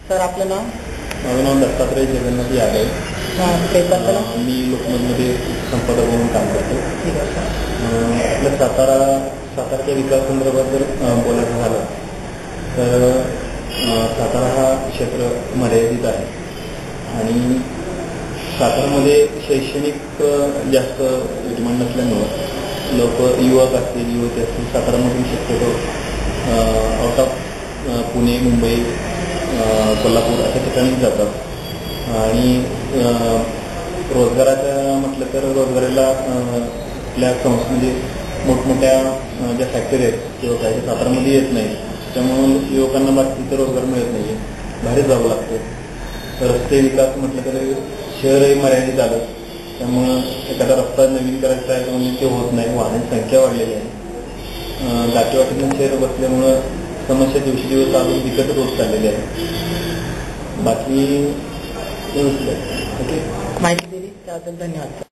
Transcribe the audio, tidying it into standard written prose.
Sir आपलं नाव? माझं नाव दत्तात्रय जगन्नाथ यादव. मी लोकमतमध्ये संपादक म्हणून काम करतो. ठीक आहे सर. आपल्या साताराच्या विकासासंदर्भात जर बोलायचं झालं तर सातारा हा क्षेत्र मर्यादित आहे आणि सातारामध्ये शैक्षणिक जास्त डिमांड नसल्यामुळं लोक युवक असतील युवती असतील सातारामधून शक्यतो आउट ऑफ पुणे मुंबई कोल्हापूर अशा ठिकाणी जातात आणि रोजगाराच्या म्हटलं तर रोजगाराला आपल्या म्हणजे मोठमोठ्या ज्या फॅक्टरी आहेत किंवा काही सातारामध्ये येत नाही त्यामुळं युवकांना बाकीचं रोजगार मिळत नाही आहे बाहेर जावं लागतं. रस्ते विकास म्हटलं तर शहरही मर्यादित आलं त्यामुळं एखादा रस्ता नवीन करायचा आहे म्हणजे ते होत नाही. वाहनांची संख्या वाढलेली आहे. दाटीवाटीतून शहर बसल्यामुळं समस्या दिवशी दिवस अजून विकत होत चाललेली आहे. बाकी व्यवस्थित आहे. ओके माहिती दिली त्याबद्दल धन्यवाद.